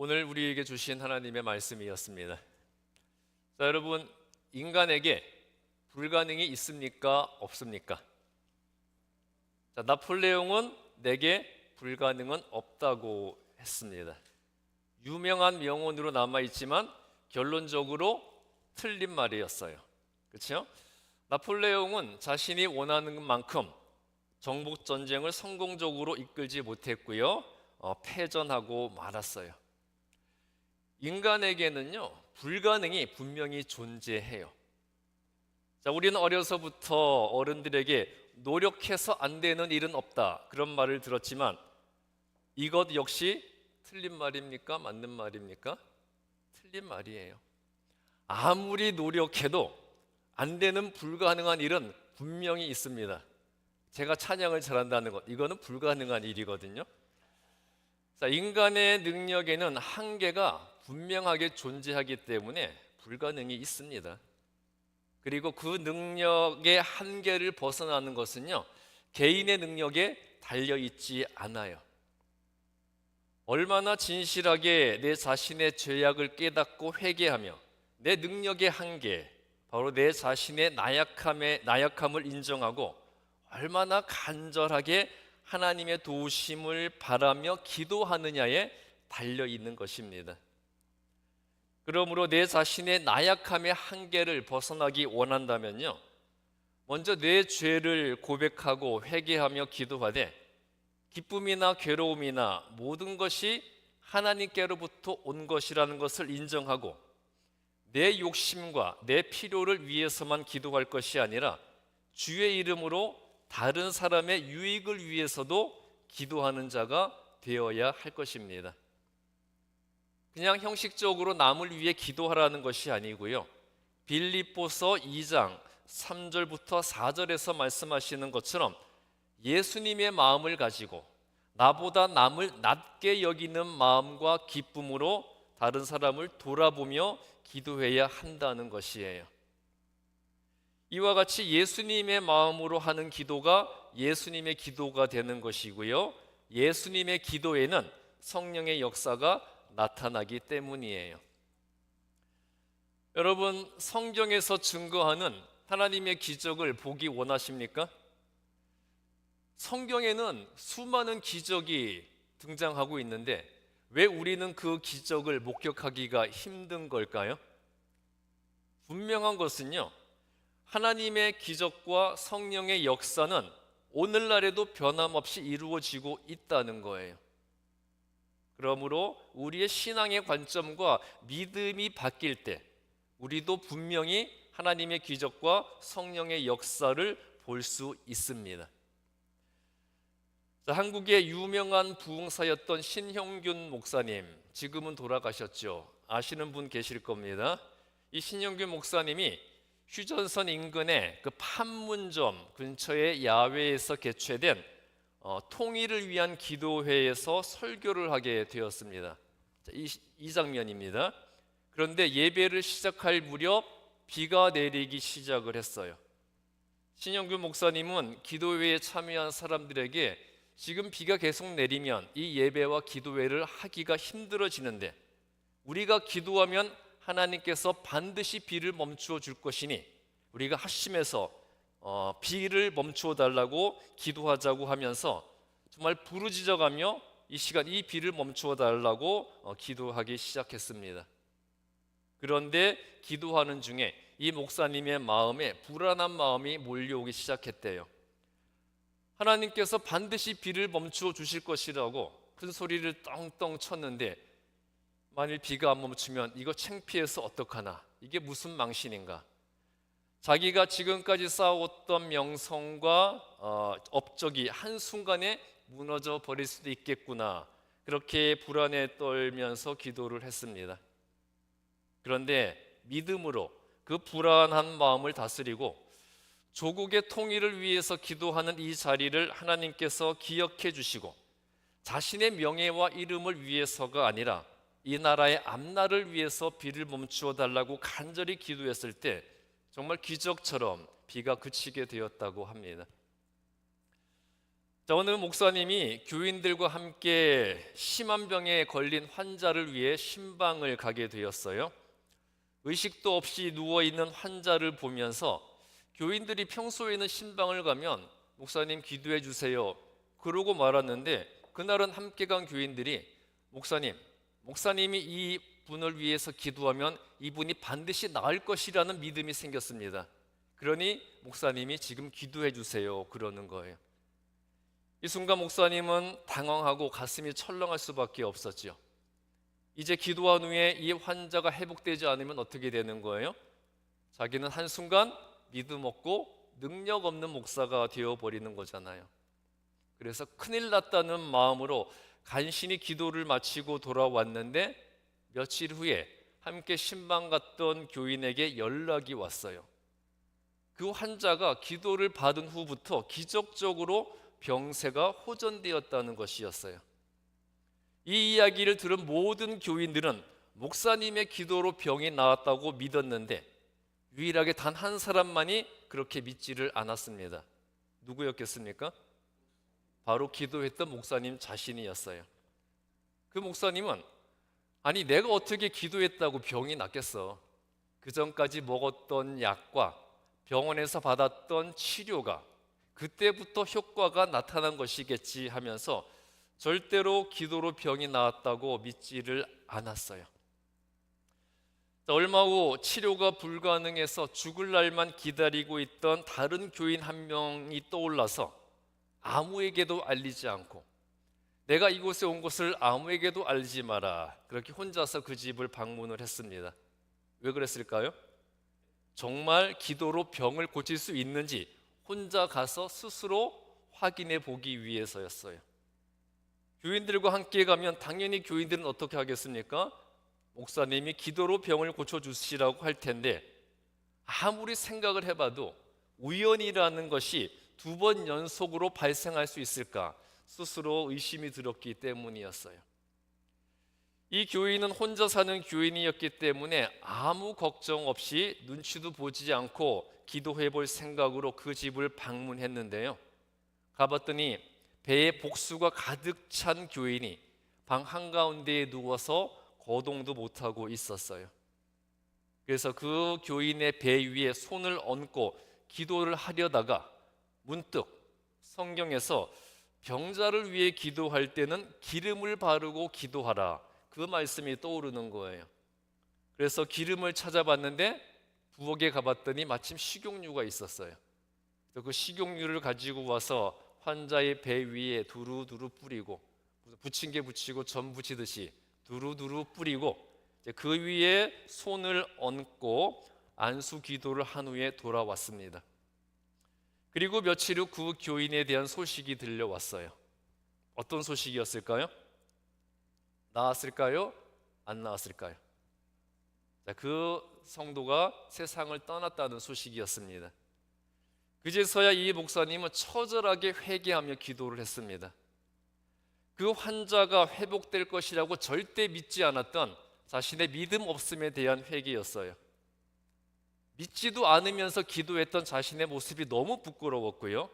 오늘 우리에게 주신 하나님의 말씀이었습니다. 자, 여러분, 인간에게 불가능이 있습니까? 없습니까? 자, 나폴레옹은 내게 불가능은 없다고 했습니다. 유명한 명언으로 남아있지만 결론적으로 틀린 말이었어요. 그렇죠? 나폴레옹은 자신이 원하는 만큼 정복 전쟁을 성공적으로 이끌지 못했고요. 패전하고 말았어요. 인간에게는요, 불가능이 분명히 존재해요. 자, 우리는 어려서부터 어른들에게 노력해서 안 되는 일은 없다, 그런 말을 들었지만 이것 역시 틀린 말입니까? 맞는 말입니까? 틀린 말이에요. 아무리 노력해도 안 되는 불가능한 일은 분명히 있습니다. 제가 찬양을 잘한다는 것, 이거는 불가능한 일이거든요. 자, 인간의 능력에는 한계가 분명하게 존재하기 때문에 불가능이 있습니다. 그리고 그 능력의 한계를 벗어나는 것은요, 개인의 능력에 달려있지 않아요. 얼마나 진실하게 내 자신의 죄악을 깨닫고 회개하며 내 능력의 한계, 바로 내 자신의 나약함을 인정하고 얼마나 간절하게 하나님의 도우심을 바라며 기도하느냐에 달려있는 것입니다. 그러므로 내 자신의 나약함의 한계를 벗어나기 원한다면요, 먼저 내 죄를 고백하고 회개하며 기도하되 기쁨이나 괴로움이나 모든 것이 하나님께로부터 온 것이라는 것을 인정하고 내 욕심과 내 필요를 위해서만 기도할 것이 아니라 주의 이름으로 다른 사람의 유익을 위해서도 기도하는 자가 되어야 할 것입니다. 그냥 형식적으로 남을 위해 기도하라는 것이 아니고요, 빌립보서 2장 3절부터 4절에서 말씀하시는 것처럼 예수님의 마음을 가지고 나보다 남을 낮게 여기는 마음과 기쁨으로 다른 사람을 돌아보며 기도해야 한다는 것이에요. 이와 같이 예수님의 마음으로 하는 기도가 예수님의 기도가 되는 것이고요, 예수님의 기도에는 성령의 역사가 나타나기 때문이에요. 여러분, 성경에서 증거하는 하나님의 기적을 보기 원하십니까? 성경에는 수많은 기적이 등장하고 있는데 왜 우리는 그 기적을 목격하기가 힘든 걸까요? 분명한 것은요, 하나님의 기적과 성령의 역사는 오늘날에도 변함없이 이루어지고 있다는 거예요. 그러므로 우리의 신앙의 관점과 믿음이 바뀔 때 우리도 분명히 하나님의 기적과 성령의 역사를 볼 수 있습니다. 자, 한국의 유명한 부흥사였던 신형균 목사님, 지금은 돌아가셨죠. 아시는 분 계실 겁니다. 이 신형균 목사님이 휴전선 인근의 그 판문점 근처의 야외에서 개최된 통일을 위한 기도회에서 설교를 하게 되었습니다. 자, 이 장면입니다. 그런데 예배를 시작할 무렵 비가 내리기 시작을 했어요. 신영균 목사님은 기도회에 참여한 사람들에게 지금 비가 계속 내리면 이 예배와 기도회를 하기가 힘들어지는데 우리가 기도하면 하나님께서 반드시 비를 멈추어 줄 것이니 우리가 합심해서 비를 멈추어 달라고 기도하자고 하면서 정말 부르짖어가며 이 시간 이 비를 멈추어 달라고 기도하기 시작했습니다. 그런데 기도하는 중에 이 목사님의 마음에 불안한 마음이 몰려오기 시작했대요. 하나님께서 반드시 비를 멈추어 주실 것이라고 큰 소리를 떵떵 쳤는데 만일 비가 안 멈추면 이거 창피해서 어떡하나, 이게 무슨 망신인가. 자기가 지금까지 쌓아왔던 명성과 업적이 한순간에 무너져 버릴 수도 있겠구나, 그렇게 불안에 떨면서 기도를 했습니다. 그런데 믿음으로 그 불안한 마음을 다스리고 조국의 통일을 위해서 기도하는 이 자리를 하나님께서 기억해 주시고 자신의 명예와 이름을 위해서가 아니라 이 나라의 앞날을 위해서 비를 멈추어 달라고 간절히 기도했을 때 정말 기적처럼 비가 그치게 되었다고 합니다. 자, 어느 목사님이 교인들과 함께 심한 병에 걸린 환자를 위해 신방을 가게 되었어요. 의식도 없이 누워있는 환자를 보면서 교인들이 평소에는 신방을 가면 목사님 기도해 주세요 그러고 말았는데, 그날은 함께 간 교인들이 목사님이 이 분을 위해서 기도하면 이분이 반드시 나을 것이라는 믿음이 생겼습니다. 그러니 목사님이 지금 기도해 주세요 그러는 거예요. 이 순간 목사님은 당황하고 가슴이 철렁할 수밖에 없었죠. 이제 기도한 후에 이 환자가 회복되지 않으면 어떻게 되는 거예요? 자기는 한순간 믿음 없고 능력 없는 목사가 되어버리는 거잖아요. 그래서 큰일 났다는 마음으로 간신히 기도를 마치고 돌아왔는데, 며칠 후에 함께 신방 갔던 교인에게 연락이 왔어요. 그 환자가 기도를 받은 후부터 기적적으로 병세가 호전되었다는 것이었어요. 이 이야기를 들은 모든 교인들은 목사님의 기도로 병이 나았다고 믿었는데, 유일하게 단 한 사람만이 그렇게 믿지를 않았습니다. 누구였겠습니까? 바로 기도했던 목사님 자신이었어요. 그 목사님은 아니 내가 어떻게 기도했다고 병이 낫겠어. 그 전까지 먹었던 약과 병원에서 받았던 치료가 그때부터 효과가 나타난 것이겠지 하면서 절대로 기도로 병이 나았다고 믿지를 않았어요. 얼마 후 치료가 불가능해서 죽을 날만 기다리고 있던 다른 교인 한 명이 떠올라서 아무에게도 알리지 않고, 내가 이곳에 온 것을 아무에게도 알지 마라, 그렇게 혼자서 그 집을 방문을 했습니다. 왜 그랬을까요? 정말 기도로 병을 고칠 수 있는지 혼자 가서 스스로 확인해 보기 위해서였어요. 교인들과 함께 가면 당연히 교인들은 어떻게 하겠습니까? 목사님이 기도로 병을 고쳐주시라고 할 텐데, 아무리 생각을 해봐도 우연이라는 것이 2번 연속으로 발생할 수 있을까 스스로 의심이 들었기 때문이었어요. 이 교인은 혼자 사는 교인이었기 때문에 아무 걱정 없이 눈치도 보지 않고 기도해 볼 생각으로 그 집을 방문했는데요. 가봤더니 배에 복수가 가득 찬 교인이 방 한가운데에 누워서 거동도 못하고 있었어요. 그래서 그 교인의 배 위에 손을 얹고 기도를 하려다가 문득 성경에서 병자를 위해 기도할 때는 기름을 바르고 기도하라, 그 말씀이 떠오르는 거예요. 그래서 기름을 찾아봤는데 부엌에 가봤더니 마침 식용유가 있었어요. 그래서 그 식용유를 가지고 와서 환자의 배 위에 두루두루 뿌리고, 부침개 붙이고 전 부치듯이 두루두루 뿌리고, 그 위에 손을 얹고 안수 기도를 한 후에 돌아왔습니다. 그리고 며칠 후 그 교인에 대한 소식이 들려왔어요. 어떤 소식이었을까요? 나았을까요? 안 나았을까요? 그 성도가 세상을 떠났다는 소식이었습니다. 그제서야 이 목사님은 처절하게 회개하며 기도를 했습니다. 그 환자가 회복될 것이라고 절대 믿지 않았던 자신의 믿음 없음에 대한 회개였어요. 믿지도 않으면서 기도했던 자신의 모습이 너무 부끄러웠고요.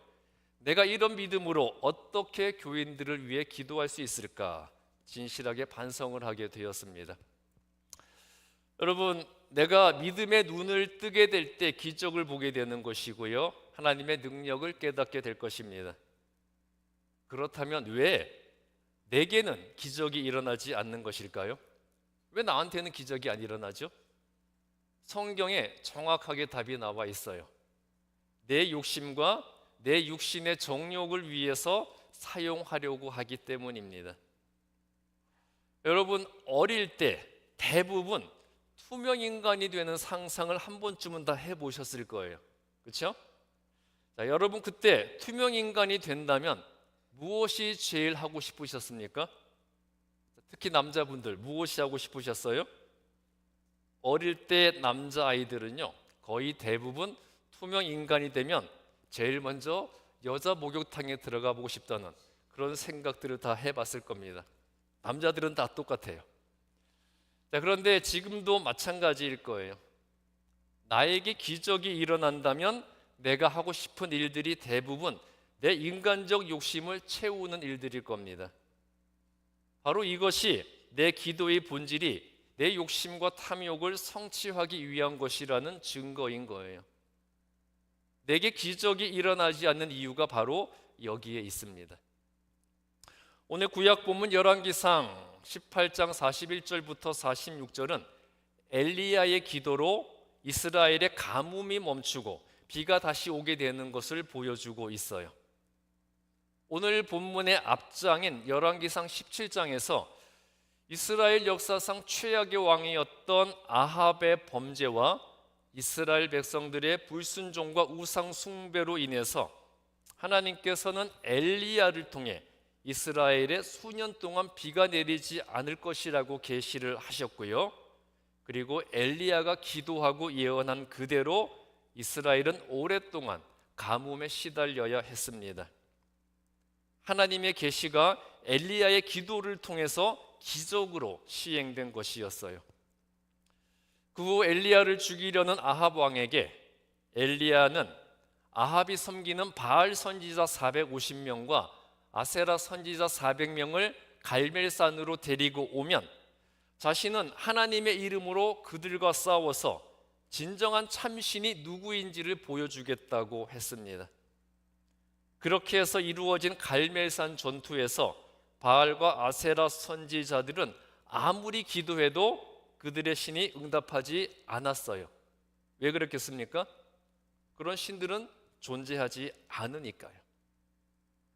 내가 이런 믿음으로 어떻게 교인들을 위해 기도할 수 있을까 진실하게 반성을 하게 되었습니다. 여러분, 내가 믿음의 눈을 뜨게 될 때 기적을 보게 되는 것이고요, 하나님의 능력을 깨닫게 될 것입니다. 그렇다면 왜 내게는 기적이 일어나지 않는 것일까요? 왜 나한테는 기적이 안 일어나죠? 성경에 정확하게 답이 나와 있어요. 내 욕심과 내 육신의 정욕을 위해서 사용하려고 하기 때문입니다. 여러분, 어릴 때 대부분 투명 인간이 되는 상상을 한 번쯤은 다 해보셨을 거예요. 그렇죠? 자, 여러분 그때 투명 인간이 된다면 무엇이 제일 하고 싶으셨습니까? 특히 남자분들 무엇이 하고 싶으셨어요? 어릴 때 남자아이들은요, 거의 대부분 투명 인간이 되면 제일 먼저 여자 목욕탕에 들어가 보고 싶다는 그런 생각들을 다 해봤을 겁니다. 남자들은 다 똑같아요. 자, 그런데 지금도 마찬가지일 거예요. 나에게 기적이 일어난다면 내가 하고 싶은 일들이 대부분 내 인간적 욕심을 채우는 일들일 겁니다. 바로 이것이 내 기도의 본질이 내 욕심과 탐욕을 성취하기 위한 것이라는 증거인 거예요. 내게 기적이 일어나지 않는 이유가 바로 여기에 있습니다. 오늘 구약 본문 열왕기상 18장 41절부터 46절은 엘리야의 기도로 이스라엘의 가뭄이 멈추고 비가 다시 오게 되는 것을 보여주고 있어요. 오늘 본문의 앞장인 열왕기상 17장에서 이스라엘 역사상 최악의 왕이었던 아합의 범죄와 이스라엘 백성들의 불순종과 우상 숭배로 인해서 하나님께서는 엘리야를 통해 이스라엘에 수년 동안 비가 내리지 않을 것이라고 계시를 하셨고요. 그리고 엘리야가 기도하고 예언한 그대로 이스라엘은 오랫동안 가뭄에 시달려야 했습니다. 하나님의 계시가 엘리야의 기도를 통해서 기적으로 시행된 것이었어요. 그 후 엘리야를 죽이려는 아합 왕에게 엘리야는 아합이 섬기는 바알 선지자 450명과 아세라 선지자 400명을 갈멜산으로 데리고 오면 자신은 하나님의 이름으로 그들과 싸워서 진정한 참신이 누구인지를 보여주겠다고 했습니다. 그렇게 해서 이루어진 갈멜산 전투에서 바알과 아세라 선지자들은 아무리 기도해도 그들의 신이 응답하지 않았어요. 왜 그랬겠습니까? 그런 신들은 존재하지 않으니까요.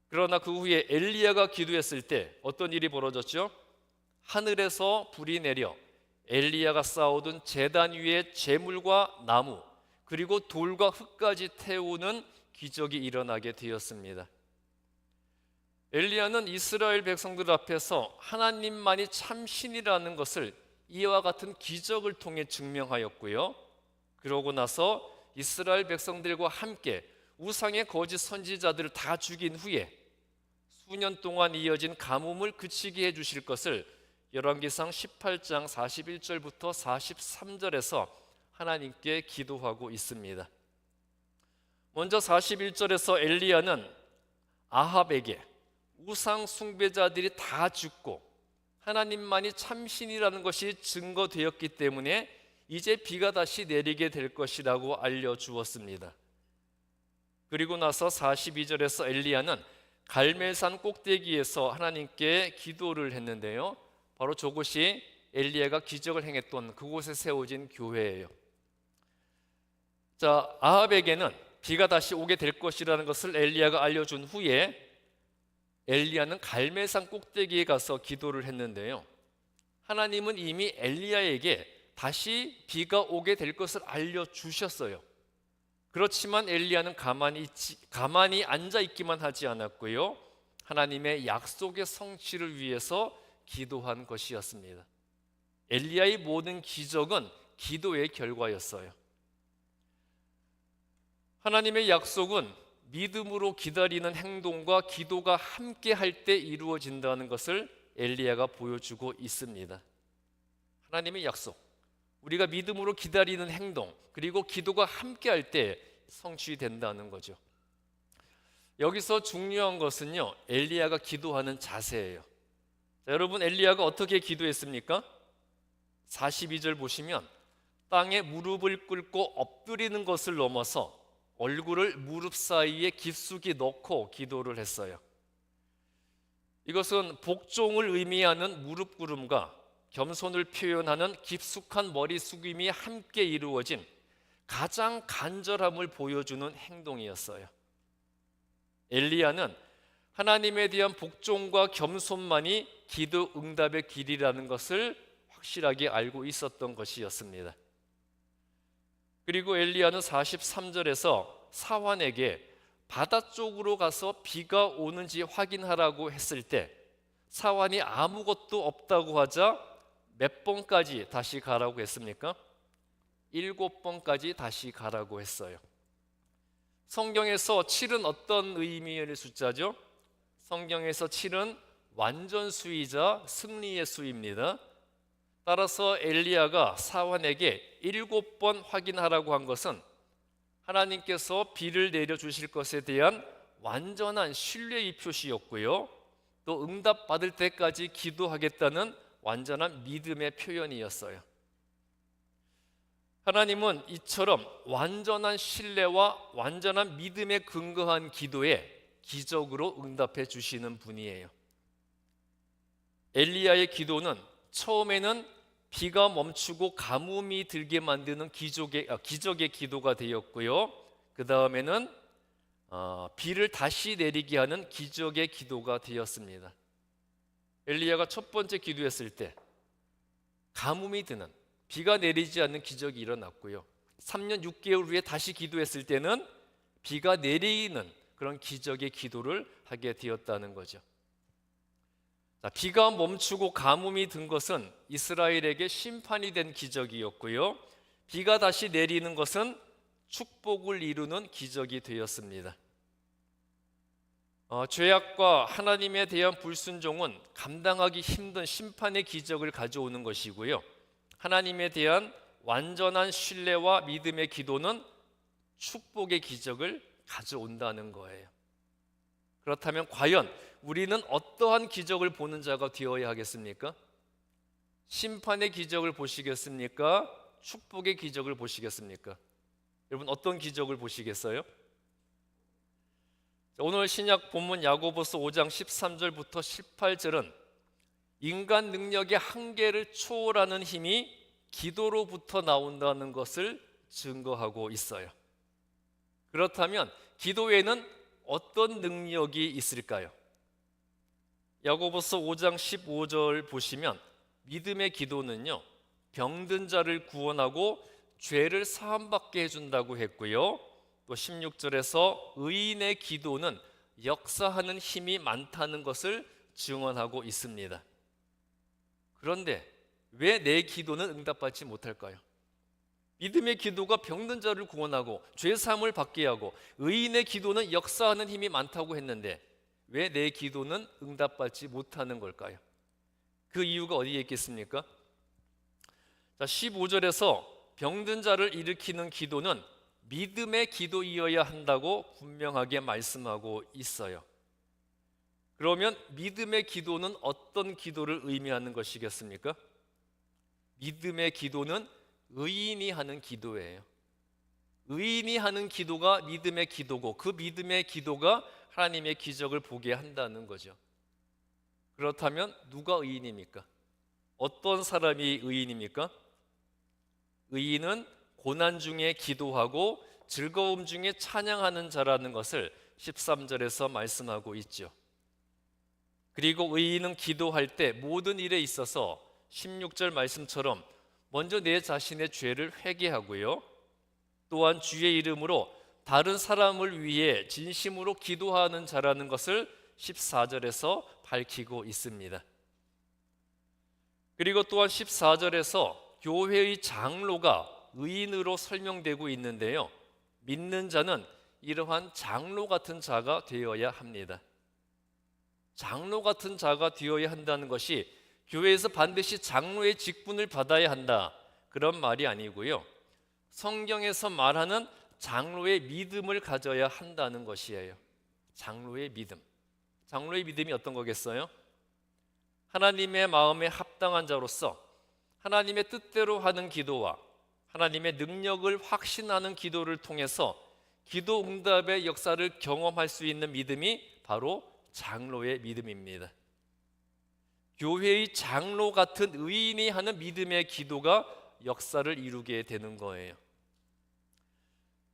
그러나 그 후에 엘리야가 기도했을 때 어떤 일이 벌어졌죠? 하늘에서 불이 내려 엘리야가 쌓아둔 제단 위에 재물과 나무 그리고 돌과 흙까지 태우는 기적이 일어나게 되었습니다. 엘리야는 이스라엘 백성들 앞에서 하나님만이 참신이라는 것을 이와 같은 기적을 통해 증명하였고요. 그러고 나서 이스라엘 백성들과 함께 우상의 거짓 선지자들을 다 죽인 후에 수년 동안 이어진 가뭄을 그치게 해주실 것을 열왕기상 18장 41절부터 43절에서 하나님께 기도하고 있습니다. 먼저 41절에서 엘리야는 아합에게 우상 숭배자들이 다 죽고 하나님만이 참신이라는 것이 증거되었기 때문에 이제 비가 다시 내리게 될 것이라고 알려주었습니다. 그리고 나서 42절에서 엘리야는 갈멜산 꼭대기에서 하나님께 기도를 했는데요. 바로 저곳이 엘리야가 기적을 행했던 그곳에 세워진 교회예요. 자, 아합에게는 비가 다시 오게 될 것이라는 것을 엘리야가 알려준 후에 엘리야는 갈멜산 꼭대기에 가서 기도를 했는데요. 하나님은 이미 엘리야에게 다시 비가 오게 될 것을 알려주셨어요. 그렇지만 엘리야는 가만히 앉아있기만 하지 않았고요. 하나님의 약속의 성취를 위해서 기도한 것이었습니다. 엘리야의 모든 기적은 기도의 결과였어요. 하나님의 약속은 믿음으로 기다리는 행동과 기도가 함께 할 때 이루어진다는 것을 엘리야가 보여주고 있습니다. 하나님의 약속, 우리가 믿음으로 기다리는 행동, 그리고 기도가 함께 할 때 성취된다는 거죠. 여기서 중요한 것은요, 엘리야가 기도하는 자세예요. 자, 여러분, 엘리야가 어떻게 기도했습니까? 42절 보시면 땅에 무릎을 꿇고 엎드리는 것을 넘어서 얼굴을 무릎 사이에 깊숙이 넣고 기도를 했어요. 이것은 복종을 의미하는 무릎 꿇음과 겸손을 표현하는 깊숙한 머리 숙임이 함께 이루어진 가장 간절함을 보여주는 행동이었어요. 엘리야는 하나님에 대한 복종과 겸손만이 기도 응답의 길이라는 것을 확실하게 알고 있었던 것이었습니다. 그리고 엘리야는 43절에서 사환에게 바다 쪽으로 가서 비가 오는지 확인하라고 했을 때 사환이 아무것도 없다고 하자 몇 번까지 다시 가라고 했습니까? 7번까지 다시 가라고 했어요. 성경에서 7은 어떤 의미의 숫자죠? 성경에서 7은 완전수이자 승리의 수입니다. 따라서 엘리야가 사환에게 7번 확인하라고 한 것은 하나님께서 비를 내려주실 것에 대한 완전한 신뢰의 표시였고요. 또 응답받을 때까지 기도하겠다는 완전한 믿음의 표현이었어요. 하나님은 이처럼 완전한 신뢰와 완전한 믿음에 근거한 기도에 기적으로 응답해 주시는 분이에요. 엘리야의 기도는 처음에는 비가 멈추고 가뭄이 들게 만드는 기적의 기도가 되었고요. 그 다음에는 비를 다시 내리게 하는 기적의 기도가 되었습니다. 엘리야가 첫 번째 기도했을 때 가뭄이 드는, 비가 내리지 않는 기적이 일어났고요. 3년 6개월 후에 다시 기도했을 때는 비가 내리는 그런 기적의 기도를 하게 되었다는 거죠. 비가 멈추고 가뭄이 든 것은 이스라엘에게 심판이 된 기적이었고요. 비가 다시 내리는 것은 축복을 이루는 기적이 되었습니다. 죄악과 하나님에 대한 불순종은 감당하기 힘든 심판의 기적을 가져오는 것이고요. 하나님에 대한 완전한 신뢰와 믿음의 기도는 축복의 기적을 가져온다는 거예요. 그렇다면 과연 우리는 어떠한 기적을 보는 자가 되어야 하겠습니까? 심판의 기적을 보시겠습니까? 축복의 기적을 보시겠습니까? 여러분 어떤 기적을 보시겠어요? 오늘 신약 본문 야고보서 5장 13절부터 18절은 인간 능력의 한계를 초월하는 힘이 기도로부터 나온다는 것을 증거하고 있어요. 그렇다면 기도에는 어떤 능력이 있을까요? 야고보서 5장 15절 보시면 믿음의 기도는요, 병든 자를 구원하고 죄를 사함받게 해준다고 했고요. 또 16절에서 의인의 기도는 역사하는 힘이 많다는 것을 증언하고 있습니다. 그런데 왜 내 기도는 응답받지 못할까요? 믿음의 기도가 병든 자를 구원하고 죄 사함을 받게 하고 의인의 기도는 역사하는 힘이 많다고 했는데 왜 내 기도는 응답받지 못하는 걸까요? 그 이유가 어디에 있겠습니까? 15절에서 병든 자를 일으키는 기도는 믿음의 기도이어야 한다고 분명하게 말씀하고 있어요. 그러면 믿음의 기도는 어떤 기도를 의미하는 것이겠습니까? 믿음의 기도는 의인이 하는 기도예요. 의인이 하는 기도가 믿음의 기도고 그 믿음의 기도가 하나님의 기적을 보게 한다는 거죠. 그렇다면 누가 의인입니까? 어떤 사람이 의인입니까? 의인은 고난 중에 기도하고 즐거움 중에 찬양하는 자라는 것을 13절에서 말씀하고 있죠. 그리고 의인은 기도할 때 모든 일에 있어서 16절 말씀처럼 먼저 내 자신의 죄를 회개하고요. 또한 주의 이름으로 다른 사람을 위해 진심으로 기도하는 자라는 것을 14절에서 밝히고 있습니다. 그리고 또한 14절에서 교회의 장로가 의인으로 설명되고 있는데요. 믿는 자는 이러한 장로 같은 자가 되어야 합니다. 장로 같은 자가 되어야 한다는 것이 교회에서 반드시 장로의 직분을 받아야 한다 그런 말이 아니고요. 성경에서 말하는 장로의 믿음을 가져야 한다는 것이에요. 장로의 믿음. 장로의 믿음이 어떤 거겠어요? 하나님의 마음에 합당한 자로서 하나님의 뜻대로 하는 기도와 하나님의 능력을 확신하는 기도를 통해서 기도 응답의 역사를 경험할 수 있는 믿음이 바로 장로의 믿음입니다. 교회의 장로 같은 의인이 하는 믿음의 기도가 역사를 이루게 되는 거예요.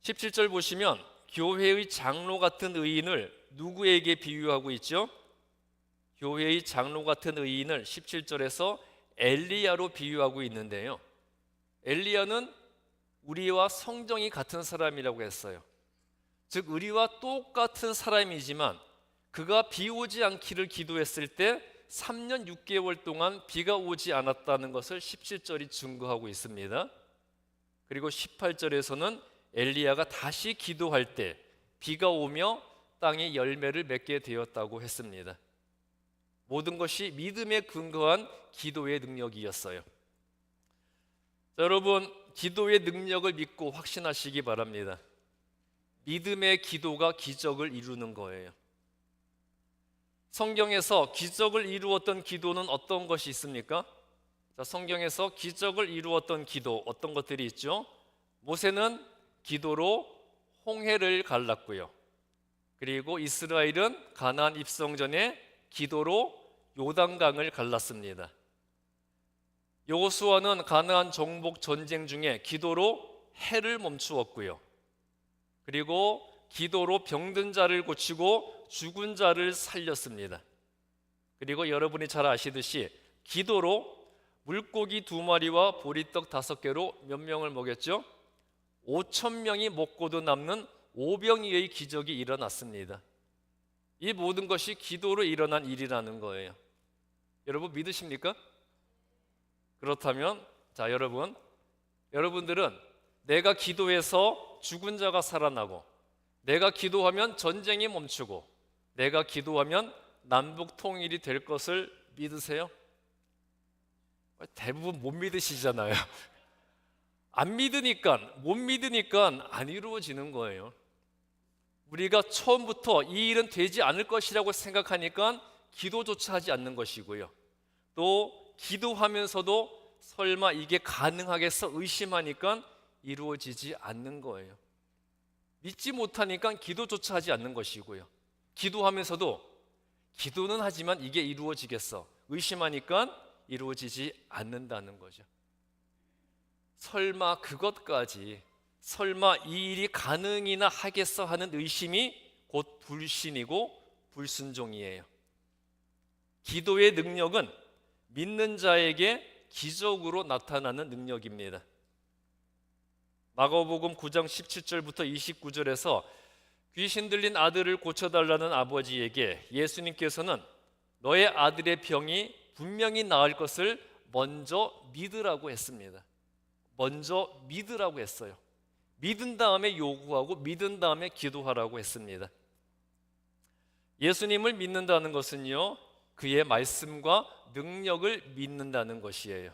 17절 보시면 교회의 장로 같은 의인을 누구에게 비유하고 있죠? 교회의 장로 같은 의인을 17절에서 엘리야로 비유하고 있는데요. 엘리야는 우리와 성정이 같은 사람이라고 했어요. 즉 우리와 똑같은 사람이지만 그가 비 오지 않기를 기도했을 때 3년 6개월 동안 비가 오지 않았다는 것을 17절이 증거하고 있습니다. 그리고 18절에서는 엘리야가 다시 기도할 때 비가 오며 땅에 열매를 맺게 되었다고 했습니다. 모든 것이 믿음에 근거한 기도의 능력이었어요. 여러분, 기도의 능력을 믿고 확신하시기 바랍니다. 믿음의 기도가 기적을 이루는 거예요. 성경에서 기적을 이루었던 기도는 어떤 것이 있습니까? 자, 성경에서 기적을 이루었던 기도 어떤 것들이 있죠? 모세는 기도로 홍해를 갈랐고요. 그리고 이스라엘은 가나안 입성 전에 기도로 요단강을 갈랐습니다. 여호수아는 가나안 정복 전쟁 중에 기도로 해를 멈추었고요. 그리고 기도로 병든 자를 고치고 죽은 자를 살렸습니다. 그리고 여러분이 잘 아시듯이 기도로 물고기 2마리와 보리떡 5개로 몇 명을 먹였죠? 5,000명이 먹고도 남는 오병이의 기적이 일어났습니다. 이 모든 것이 기도로 일어난 일이라는 거예요. 여러분 믿으십니까? 그렇다면 자, 여러분들은 내가 기도해서 죽은 자가 살아나고, 내가 기도하면 전쟁이 멈추고, 내가 기도하면 남북 통일이 될 것을 믿으세요? 대부분 못 믿으시잖아요. 못 믿으니까 안 이루어지는 거예요. 우리가 처음부터 이 일은 되지 않을 것이라고 생각하니까 기도조차 하지 않는 것이고요. 또 기도하면서도 설마 이게 가능하겠어 의심하니까 이루어지지 않는 거예요. 믿지 못하니까 기도조차 하지 않는 것이고요. 기도하면서도 기도는 하지만 이게 이루어지겠어 의심하니까 이루어지지 않는다는 거죠. 설마 그것까지, 설마 이 일이 가능이나 하겠어 하는 의심이 곧 불신이고 불순종이에요. 기도의 능력은 믿는 자에게 기적으로 나타나는 능력입니다. 마가복음 9장 17절부터 29절에서 귀신 들린 아들을 고쳐달라는 아버지에게 예수님께서는 너의 아들의 병이 분명히 나을 것을 먼저 믿으라고 했습니다. 먼저 믿으라고 했어요. 믿은 다음에 요구하고 믿은 다음에 기도하라고 했습니다. 예수님을 믿는다는 것은요, 그의 말씀과 능력을 믿는다는 것이에요.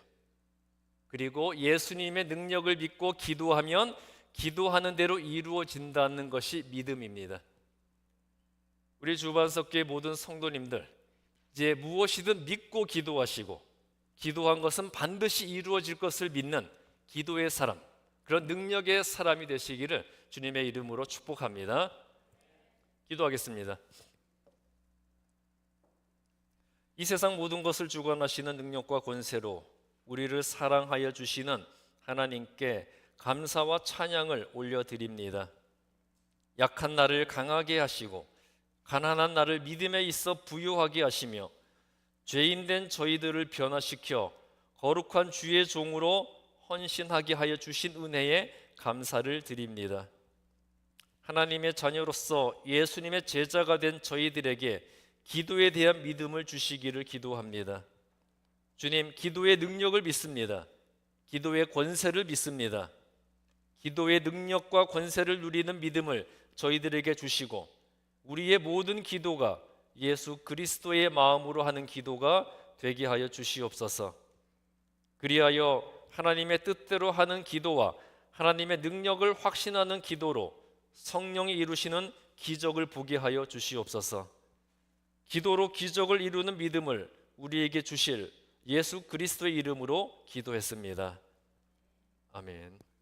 그리고 예수님의 능력을 믿고 기도하면 기도하는 대로 이루어진다는 것이 믿음입니다. 우리 주반석교의 모든 성도님들, 이제 무엇이든 믿고 기도하시고 기도한 것은 반드시 이루어질 것을 믿는 기도의 사람, 그런 능력의 사람이 되시기를 주님의 이름으로 축복합니다. 기도하겠습니다. 이 세상 모든 것을 주관하시는 능력과 권세로 우리를 사랑하여 주시는 하나님께 감사와 찬양을 올려드립니다. 약한 나를 강하게 하시고 가난한 나를 믿음에 있어 부유하게 하시며 죄인된 저희들을 변화시켜 거룩한 주의 종으로 헌신하게 하여 주신 은혜에 감사를 드립니다. 하나님의 자녀로서 예수님의 제자가 된 저희들에게 기도에 대한 믿음을 주시기를 기도합니다. 주님, 기도의 능력을 믿습니다. 기도의 권세를 믿습니다. 기도의 능력과 권세를 누리는 믿음을 저희들에게 주시고 우리의 모든 기도가 예수 그리스도의 마음으로 하는 기도가 되게 하여 주시옵소서. 그리하여 하나님의 뜻대로 하는 기도와 하나님의 능력을 확신하는 기도로 성령이 이루시는 기적을 보게 하여 주시옵소서. 기도로 기적을 이루는 믿음을 우리에게 주실 예수 그리스도의 이름으로 기도했습니다. 아멘.